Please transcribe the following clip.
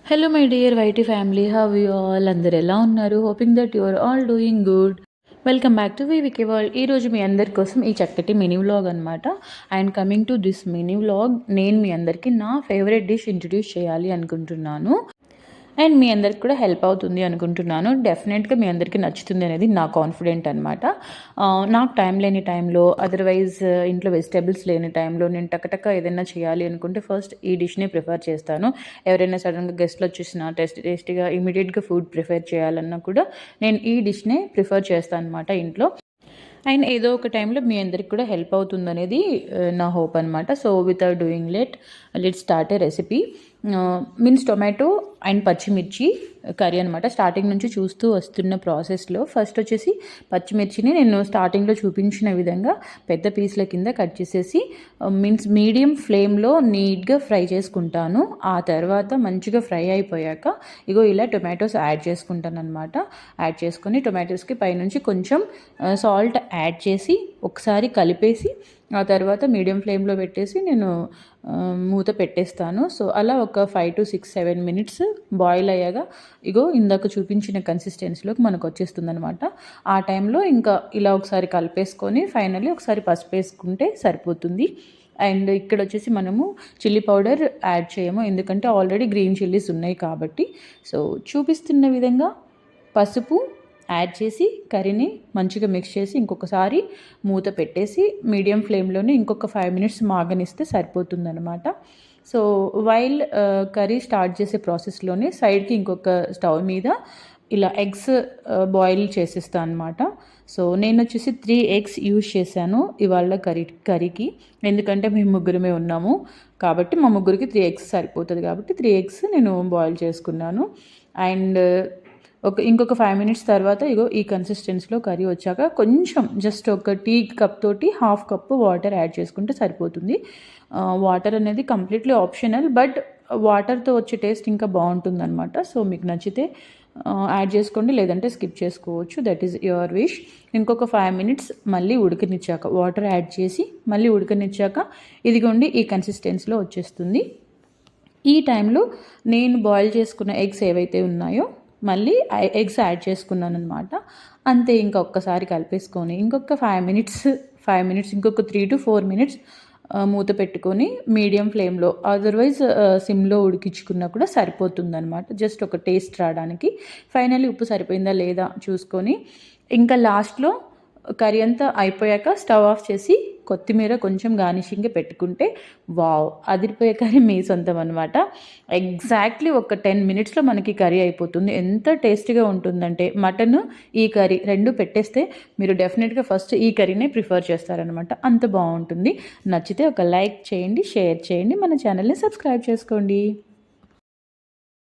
Hello, my dear YT family. How are you all? అందరు ఎలా ఉన్నారు? Hoping that you are all doing good. Welcome back to VVK world. ఈరోజు మీ అందరి కోసం ఈ చక్కటి మినీ వ్లాగ్ అనమాట. And coming to this mini vlog, నేను మీ అందరికీ నా ఫేవరెట్ డిష్ ఇంట్రడ్యూస్ చేయాలి అనుకుంటున్నాను. అండ్ మీ అందరికి కూడా హెల్ప్ అవుతుంది అనుకుంటున్నాను. డెఫినెట్గా మీ అందరికీ నచ్చుతుంది అనేది నా కాన్ఫిడెంట్ అనమాట. నాకు టైం లేని టైంలో, అదర్వైజ్ ఇంట్లో వెజిటేబుల్స్ లేని టైంలో నేను టకటక ఏదైనా చేయాలి అనుకుంటే ఫస్ట్ ఈ డిష్ని ప్రిఫర్ చేస్తాను. ఎవరైనా సడన్గా గెస్ట్లు వచ్చేసినా టేస్టీగా ఇమీడియట్గా ఫుడ్ ప్రిఫర్ చేయాలన్నా కూడా నేను ఈ డిష్నే ప్రిఫర్ చేస్తాను అనమాట ఇంట్లో. అండ్ ఏదో ఒక టైంలో మీ అందరికి కూడా హెల్ప్ అవుతుందనేది నా హోప్ అనమాట. So without doing let start A recipe. Means tomato and పచ్చిమిర్చి కర్రీ అనమాట. స్టార్టింగ్ నుంచి చూస్తూ వస్తున్న ప్రాసెస్లో ఫస్ట్ వచ్చేసి పచ్చిమిర్చిని నేను స్టార్టింగ్లో చూపించిన విధంగా పెద్ద పీస్ల కింద కట్ చేసేసి మీన్స్ మీడియం ఫ్లేమ్లో నీట్గా ఫ్రై చేసుకుంటాను. ఆ తర్వాత మంచిగా ఫ్రై అయిపోయాక ఇగో ఇలా టొమాటోస్ యాడ్ చేసుకుంటాను అనమాట. యాడ్ చేసుకొని టొమాటోస్కి పైనుంచి కొంచెం సాల్ట్ యాడ్ చేసి ఒకసారి కలిపేసి ఆ తర్వాత మీడియం ఫ్లేమ్లో పెట్టేసి నేను మూత పెట్టేస్తాను. సో అలా ఒక 5 to 6, 7 minutes బాయిల్ అయ్యాక ఇగో ఇందాక చూపించిన కన్సిస్టెన్సీలోకి మనకు వచ్చేస్తుంది అనమాట. ఆ టైంలో ఇంకా ఇలా ఒకసారి కలిపేసుకొని ఫైనల్లీ ఒకసారి పసుపు వేసుకుంటే సరిపోతుంది. అండ్ ఇక్కడ వచ్చేసి మనము చిల్లీ పౌడర్ యాడ్ చేయము, ఎందుకంటే ఆల్రెడీ గ్రీన్ చిల్లీస్ ఉన్నాయి కాబట్టి. సో చూపిస్తున్న విధంగా పసుపు యాడ్ చేసి కర్రీని మంచిగా మిక్స్ చేసి ఇంకొకసారి మూత పెట్టేసి మీడియం ఫ్లేమ్లోనే ఇంకొక 5 minutes మాగనిస్తే సరిపోతుందన్నమాట. సో వైల్ కర్రీ స్టార్ట్ చేసే ప్రాసెస్లోనే సైడ్కి ఇంకొక స్టవ్ మీద ఇలా ఎగ్స్ బాయిల్ చేసేస్తాను అనమాట. సో నేను వచ్చేసి 3 eggs యూజ్ చేశాను ఇవాళ కర్రీకి, ఎందుకంటే మేము ముగ్గురమే ఉన్నాము కాబట్టి మా ముగ్గురికి 3 eggs సరిపోతుంది కాబట్టి 3 eggs నేను బాయిల్ చేసుకున్నాను. అండ్ ఇంకొక 5 minutes తర్వాత ఇగో ఈ కన్సిస్టెన్సీలో కర్రీ వచ్చాక కొంచెం జస్ట్ ఒక టీ కప్ తోటి 1/2 cup వాటర్ యాడ్ చేసుకుంటే సరిపోతుంది. వాటర్ అనేది కంప్లీట్లీ ఆప్షనల్, బట్ వాటర్తో వచ్చే టేస్ట్ ఇంకా బాగుంటుందన్నమాట. సో మీకు నచ్చితే యాడ్ చేసుకోండి, లేదంటే స్కిప్ చేసుకోవచ్చు, దట్ ఈస్ యువర్ విష్. ఇంకొక 5 minutes మళ్ళీ ఉడకనిచ్చాక వాటర్ యాడ్ చేసి మళ్ళీ ఉడకనిచ్చాక ఇదిగోండి ఈ కన్సిస్టెన్సీలో వచ్చేస్తుంది. ఈ టైంలో నేను బాయిల్ చేసుకున్న ఎగ్స్ ఏవైతే ఉన్నాయో మళ్ళీ ఎగ్స్ యాడ్ చేసుకున్నాను అనమాట. అంతే, ఇంకా ఒక్కసారి కలిపేసుకొని ఇంకొక 5 minutes ఇంకొక 3 to 4 minutes మూత పెట్టుకొని మీడియం ఫ్లేమ్లో, అదర్వైజ్ సిమ్లో ఉడికించుకున్నా కూడా సరిపోతుందన్నమాట. జస్ట్ ఒక టేస్ట్ రావడానికి. ఫైనల్లీ ఉప్పు సరిపోయిందా లేదా చూసుకొని ఇంకా లాస్ట్లో కర్రీ అంతా అయిపోయాక స్టవ్ ఆఫ్ చేసి కొత్తిమీర కొంచెం గార్నిషింగ్గా పెట్టుకుంటే వావ్, అదిరిపోయే కర్రీ మీ సొంతం అనమాట. ఎగ్జాక్ట్లీ ఒక 10 minutesలో మనకి కర్రీ అయిపోతుంది. ఎంత టేస్టీగా ఉంటుందంటే మటన్, ఈ కర్రీ రెండు పెట్టేస్తే మీరు డెఫినెట్గా ఫస్ట్ ఈ కర్రీనే ప్రిఫర్ చేస్తారనమాట. అంత బాగుంటుంది. నచ్చితే ఒక లైక్ చేయండి, షేర్ చేయండి, మన ఛానల్ని సబ్స్క్రైబ్ చేసుకోండి.